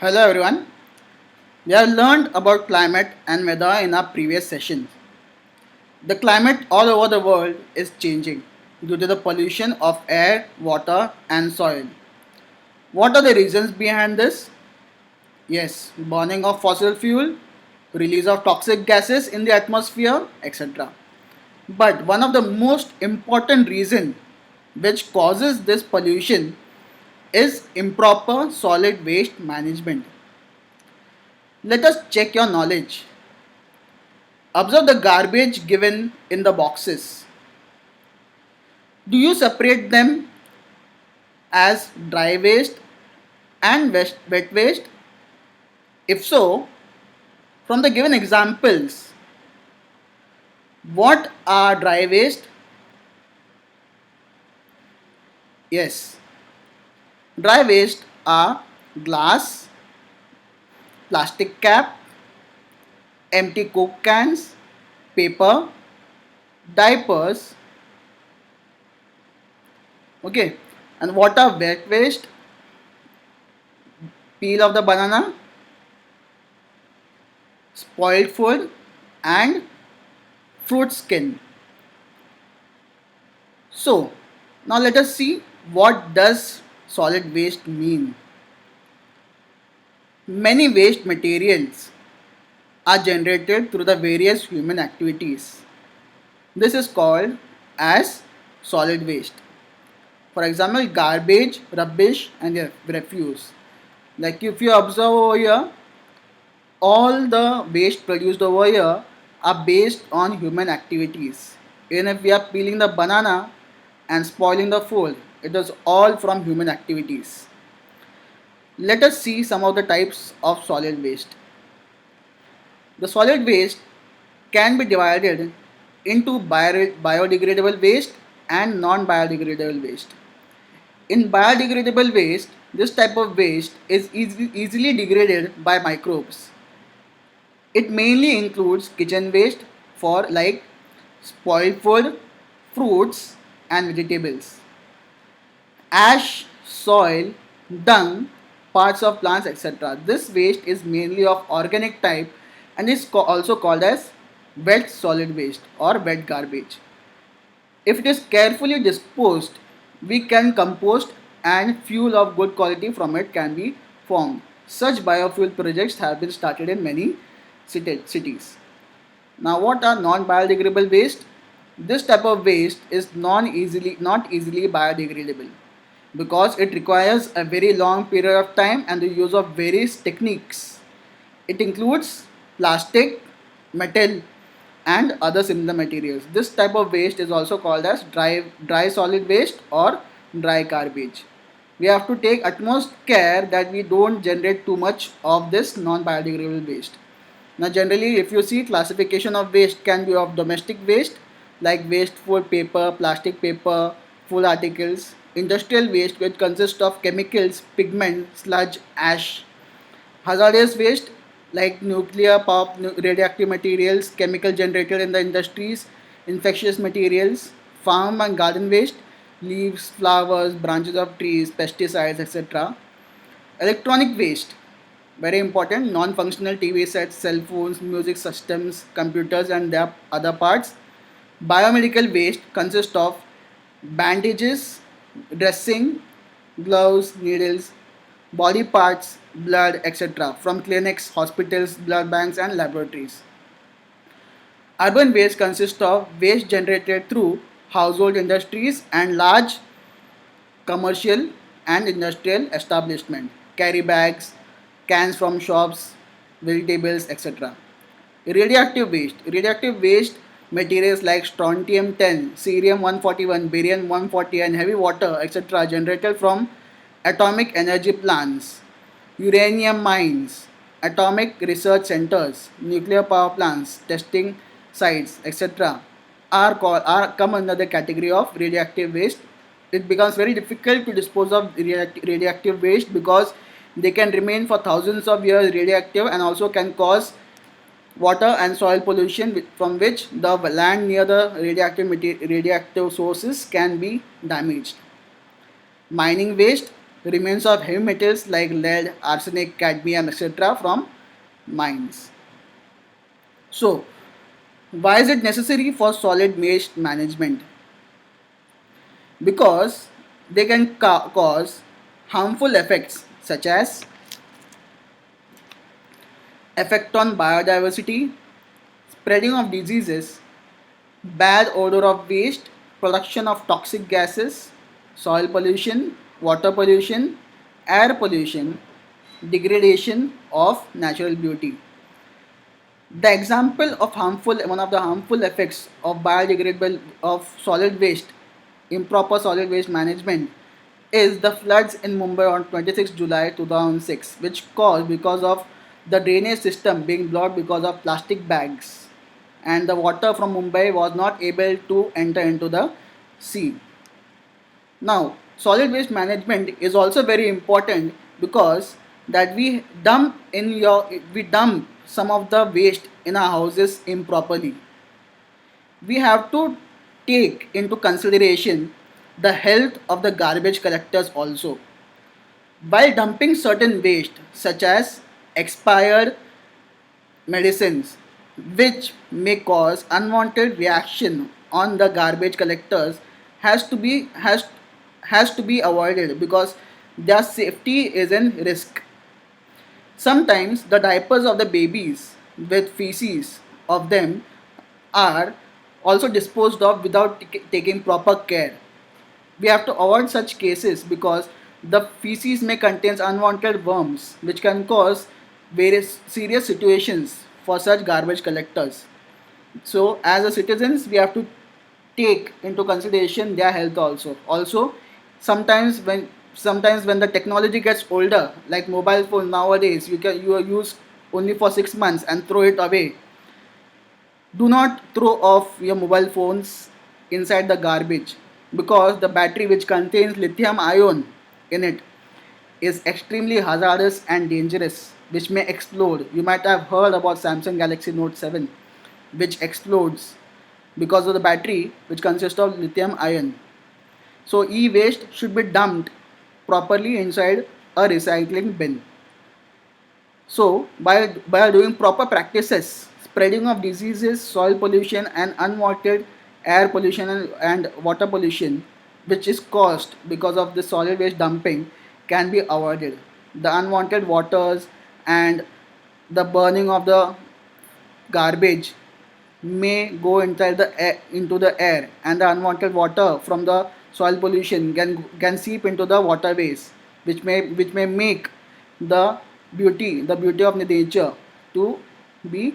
Hello everyone. We have learned about climate and weather in our previous sessions. The climate all over the world is changing due to the pollution of air, water, and soil. What are the reasons behind this? Yes, burning of fossil fuel, release of toxic gases in the atmosphere, etc. But one of the most important reasons which causes this pollution is improper solid waste management. Let us check your knowledge. Observe the garbage given in the boxes. Do you separate them as dry waste and wet waste? If so, from the given examples, what are dry waste? Yes, dry waste are glass, plastic cap, empty Coke cans, paper, diapers. Okay, and what are wet waste? Peel of the banana, spoiled food, and fruit skin. So, now let us see what does solid waste mean. Many waste materials are generated through the various human activities. This is called as solid waste. For example, garbage, rubbish, and refuse. Like if you observe over here, all the waste produced over here are based on human activities. Even if we are peeling the banana and spoiling the food, it is all from human activities. Let us see some of the types of solid waste. The solid waste can be divided into biodegradable waste and non-biodegradable waste. In biodegradable waste, this type of waste is easily degraded by microbes. It mainly includes kitchen waste for like spoiled food, fruits and vegetables, ash, soil, dung, parts of plants, etc. This waste is mainly of organic type and is also called as wet solid waste or wet garbage. If it is carefully disposed, we can compost and fuel of good quality from it can be formed. Such biofuel projects have been started in many cities. Now, what are non-biodegradable waste? This type of waste is not easily biodegradable because it requires a very long period of time and the use of various techniques. It includes plastic, metal, and other similar materials. This type of waste is also called as dry solid waste or dry garbage. We have to take utmost care that we don't generate too much of this non-biodegradable waste. Now, generally, if you see classification of waste can be of domestic waste like waste for paper, plastic paper, food articles, industrial waste which consists of chemicals, pigment, sludge, ash, hazardous waste like nuclear power, radioactive materials, chemical generated in the industries, infectious materials, farm and garden waste, leaves, flowers, branches of trees, pesticides, etc. Electronic waste, very important, non-functional TV sets, cell phones, music systems, computers and their other parts. Biomedical waste consists of bandages, dressing, gloves, needles, body parts, blood, etc. from clinics, hospitals, blood banks and laboratories. Urban waste consists of waste generated through household industries and large commercial and industrial establishment. Carry bags, cans from shops, vegetables, etc. Radioactive waste. Radioactive waste materials like strontium 10, cerium 141, barium 140 and heavy water, etc. generated from atomic energy plants, uranium mines, atomic research centers, nuclear power plants, testing sites, etc. are come under the category of radioactive waste. It becomes very difficult to dispose of radioactive waste because they can remain for thousands of years radioactive and also can cause water and soil pollution from which the land near the radioactive sources can be damaged. Mining waste. remains of heavy metals like lead, arsenic, cadmium, etc. from mines. So, why is it necessary for solid waste management? Because they can cause harmful effects such as effect on biodiversity, spreading of diseases, bad odor of waste, production of toxic gases, soil pollution, water pollution, air pollution, degradation of natural beauty. The example of one of the harmful effects of biodegradable of solid waste, improper solid waste management, is the floods in Mumbai on 26 July 2006, which caused because of the drainage system being blocked because of plastic bags, and the water from Mumbai was not able to enter into the sea. Now, solid waste management is also very important because that we dump some of the waste in our houses improperly. We have to take into consideration the health of the garbage collectors also. While dumping certain waste such as expired medicines which may cause unwanted reaction on the garbage collectors has to be has has to be avoided because their safety is in risk. Sometimes the diapers of the babies with feces of them are also disposed of without taking proper care. We have to avoid such cases because the feces may contain unwanted worms which can cause various serious situations for such garbage collectors. So as a citizens we have to take into consideration their health also. Also sometimes when the technology gets older, like mobile phone nowadays, you are used only for 6 months and throw it away. Do not throw off your mobile phones inside the garbage because the battery which contains lithium ion in it is extremely hazardous and dangerous, which may explode. You might have heard about Samsung Galaxy Note 7, which explodes because of the battery which consists of lithium ion. So e-waste should be dumped properly inside a recycling bin. So by doing proper practices, spreading of diseases, soil pollution and unwanted air pollution and water pollution which is caused because of the solid waste dumping can be avoided. The unwanted waters and the burning of the garbage may go into the air, and the unwanted water from the soil pollution can seep into the waterways, which may make the beauty of the nature to be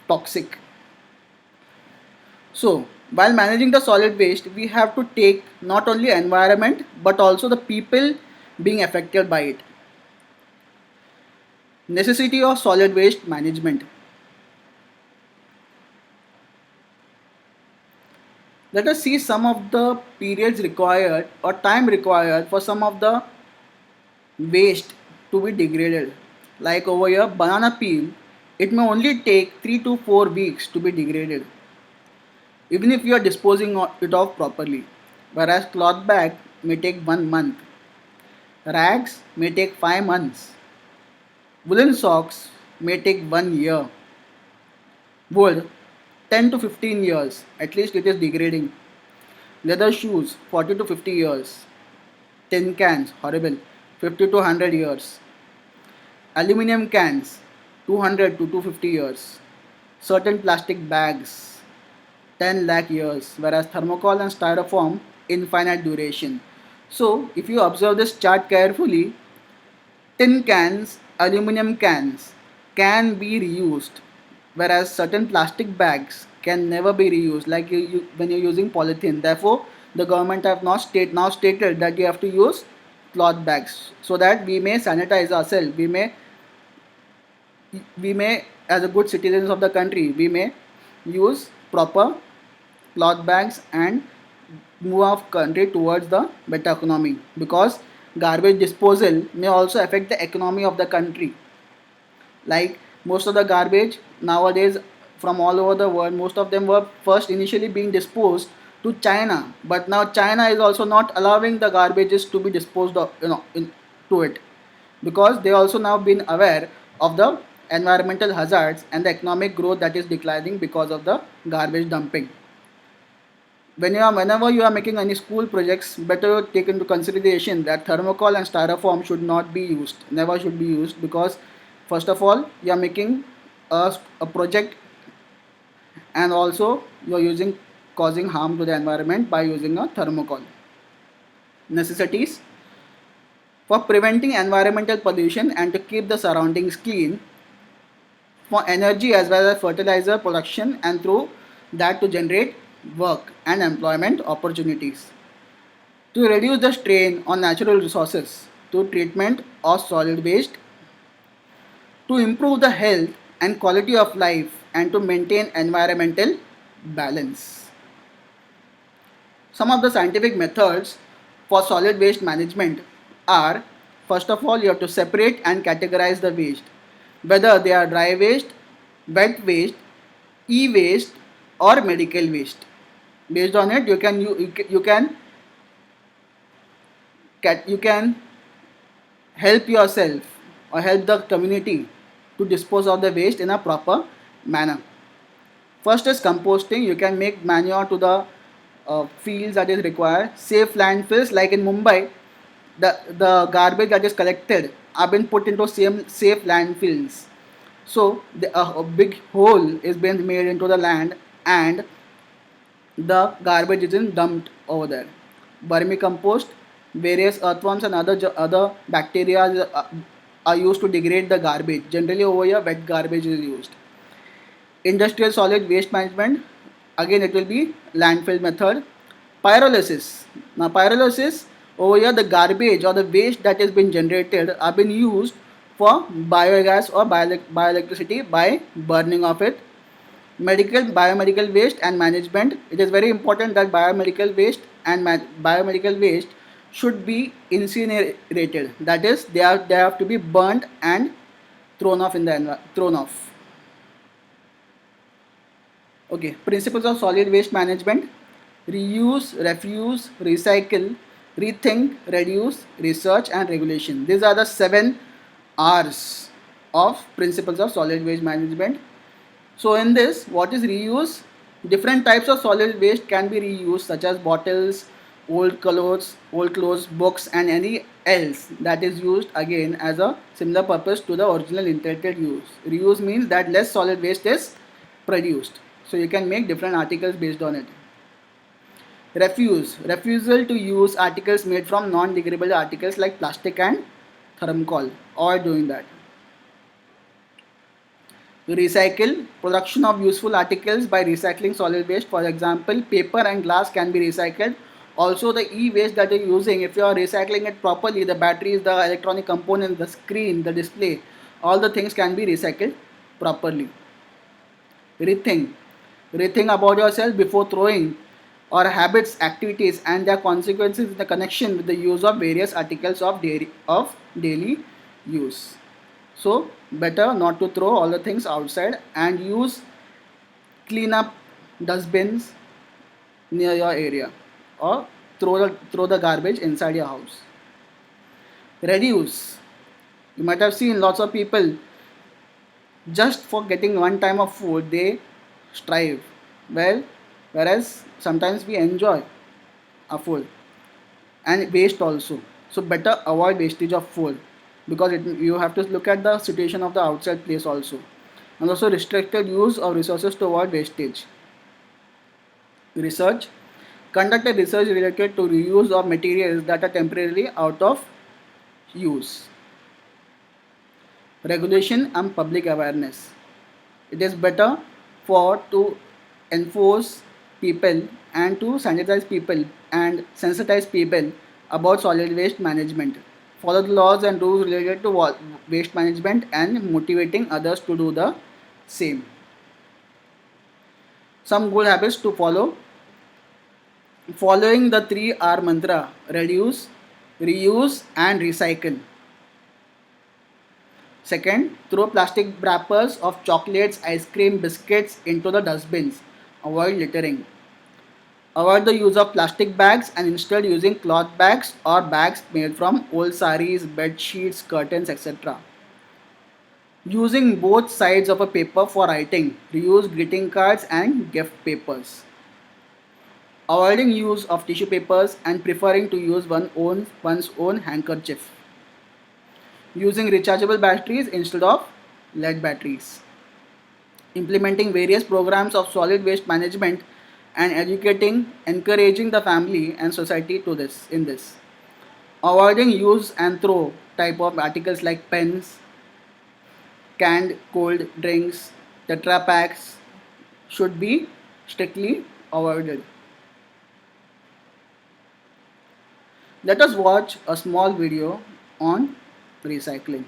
toxic. So while managing the solid waste we have to take not only environment but also the people being affected by it. Necessity of solid waste management. Let us see some of the periods required or time required for some of the waste to be degraded. Like over here, banana peel, it may only take 3 to 4 weeks to be degraded, even if you are disposing it off properly. Whereas cloth bag may take 1 month, rags may take 5 months, woolen socks may take 1 year, wood 10 to 15 years, at least it is degrading. Leather shoes 40 to 50 years. Tin cans, horrible, 50 to 100 years. Aluminium cans 200 to 250 years. Certain plastic bags 10 lakh years, whereas thermocol and styrofoam infinite duration. So, if you observe this chart carefully, tin cans, aluminum cans can be reused, whereas certain plastic bags can never be reused, like when you're using polythene. Therefore, the government have now stated that you have to use cloth bags so that we may sanitize ourselves. We may, as a good citizens of the country, we may use proper cloth bags and move our country towards the better economy, because garbage disposal may also affect the economy of the country. Like most of the garbage nowadays from all over the world, most of them were first initially being disposed to China, but now China is also not allowing the garbages to be disposed of, to it, because they also now been aware of the environmental hazards and the economic growth that is declining because of the garbage dumping. Whenever you are making any school projects, better take into consideration that thermocol and styrofoam should not be used, never should be used, because first of all you are making a project, and also you are causing harm to the environment by using a thermocol. Necessities for preventing environmental pollution and to keep the surroundings clean, for energy as well as fertilizer production, and through that to generate work and employment opportunities, to reduce the strain on natural resources, to treatment of solid waste, to improve the health and quality of life, and to maintain environmental balance. Some of the scientific methods for solid waste management are: first of all, you have to separate and categorize the waste, whether they are dry waste, wet waste, e waste, or medical waste. Based on it, you can help yourself or help the community to dispose of the waste in a proper manner. First is composting. You can make manure to the fields that is required. Safe landfills, like in Mumbai, the garbage that is collected are being put into same safe landfills. So a big hole is being made into the land, and the garbage isn't dumped over there. Vermicompost, various earthworms and other bacteria are used to degrade the garbage. Generally over here, wet garbage is used. Industrial solid waste management, again it will be landfill method. Pyrolysis. Now pyrolysis, over here the garbage or the waste that has been generated are being used for biogas or bioelectricity by burning of it. Biomedical waste and management. It is very important that biomedical waste and biomedical waste should be incinerated. That is, they have to be burnt and thrown off. Okay, principles of solid waste management: reuse, refuse, recycle, rethink, reduce, research, and regulation. These are the 7 R's of principles of solid waste management. So in this, what is reuse? Different types of solid waste can be reused, such as bottles, old clothes, books, and any else that is used again as a similar purpose to the original intended use. Reuse means that less solid waste is produced. So you can make different articles based on it. Refusal to use articles made from non-degradable articles like plastic and thermocol, or doing that. Recycle, production of useful articles by recycling solid waste. For example, paper and glass can be recycled. Also the e-waste that you're using, if you are recycling it properly, the batteries, the electronic components, the screen, the display, all the things can be recycled properly. Rethink about yourself before throwing, or habits, activities, and their consequences in the connection with the use of various articles of daily use. So better not to throw all the things outside, and use clean up dustbins near your area, or throw the garbage inside your house. Reduce. You might have seen lots of people, just for getting one time of food they strive. Well, whereas sometimes we enjoy our food and waste also. So better avoid wastage of food, because you have to look at the situation of the outside place also. And also restricted use of resources to avoid wastage. Research. Conduct a research related to reuse of materials that are temporarily out of use. Regulation and public awareness. It is better for to enforce people and to sanitize people and sensitize people about solid waste management. Follow the laws and rules related to waste management and motivating others to do the same. Some good habits to follow: following the 3R mantra: reduce, reuse, and recycle. Second, throw plastic wrappers of chocolates, ice cream, biscuits into the dustbins. Avoid littering. Avoid the use of plastic bags and instead using cloth bags or bags made from old saris, bed sheets, curtains, etc. Using both sides of a paper for writing. Reuse greeting cards and gift papers. Avoiding use of tissue papers and preferring to use one's own handkerchief. Using rechargeable batteries instead of lead batteries. Implementing various programs of solid waste management and encouraging the family and society to this. Avoiding use and throw type of articles like pens, canned cold drinks, tetra packs should be strictly avoided. Let us watch a small video on recycling.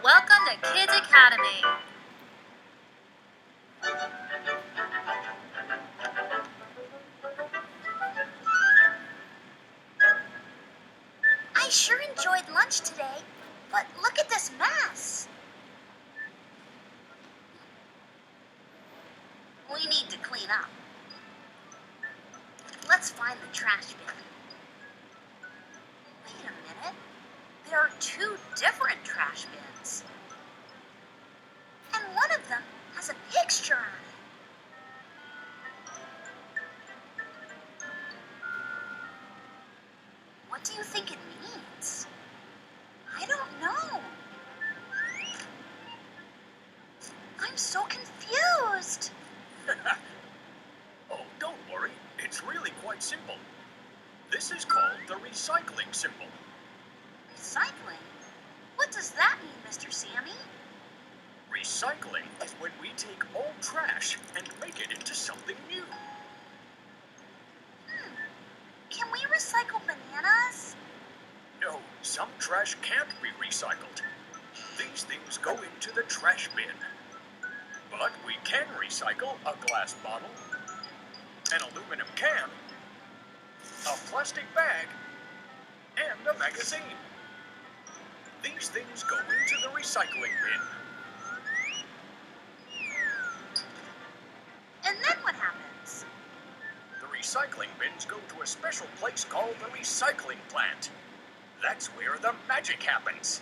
Welcome to Kids Academy. I sure enjoyed lunch today, but look at this mess. We need to clean up. Let's find the trash bin. Wait a minute. There are two different trash bins. And one of them has a picture on it. What do you think it means? I don't know. I'm so confused. Oh, don't worry. It's really quite simple. This is called the recycling symbol. Recycling? What does that mean, Mr. Sammy? Recycling is when we take old trash and make it into something new. Can we recycle bananas? No, some trash can't be recycled. These things go into the trash bin. But we can recycle a glass bottle, an aluminum can, a plastic bag, and a magazine. These things go into the recycling bin. And then what happens? The recycling bins go to a special place called the recycling plant. That's where the magic happens.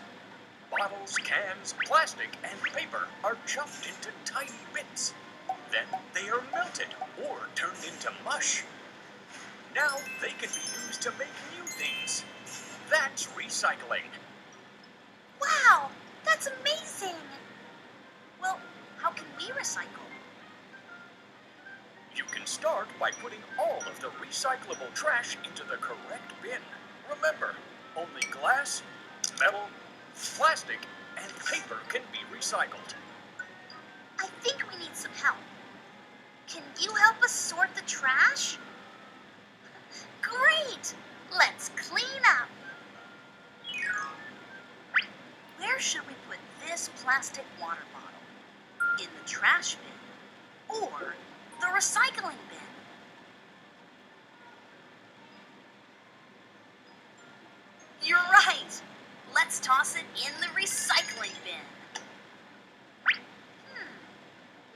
Bottles, cans, plastic, and paper are chopped into tiny bits. Then they are melted or turned into mush. Now they can be used to make new things. That's recycling. Wow, that's amazing! Well, how can we recycle? You can start by putting all of the recyclable trash into the correct bin. Remember, only glass, metal, plastic, and paper can be recycled. I think we need some help. Can you help us sort the trash? Great! Let's clean up. Where should we put this plastic water bottle? In the trash bin or the recycling bin? You're right. Let's toss it in the recycling bin.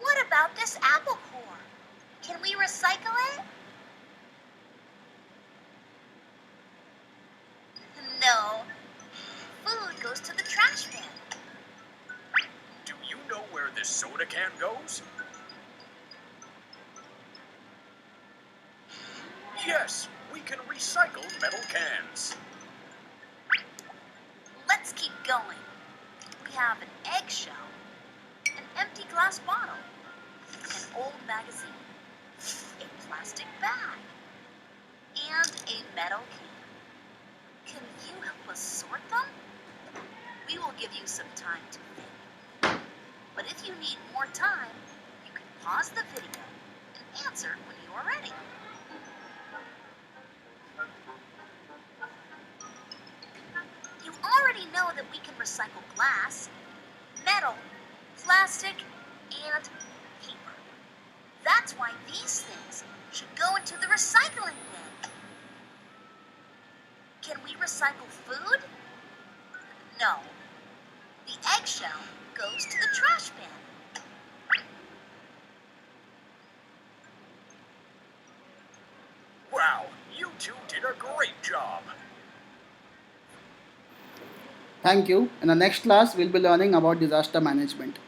What about this apple core? Can we recycle it? No. Food goes to the trash bin. Do you know where this soda can goes? Yes, we can recycle metal cans. Let's keep going. We have an eggshell, an empty glass bottle, an old magazine, a plastic bag, and a metal can. Can you help us sort them? We will give you some time to think. But if you need more time, you can pause the video and answer when you are ready. You already know that we can recycle glass, metal, plastic, and paper. That's why these things should go into the recycling bin. Can we recycle food? No. The eggshell goes to the trash bin. Thank you. In the next class, we'll be learning about disaster management.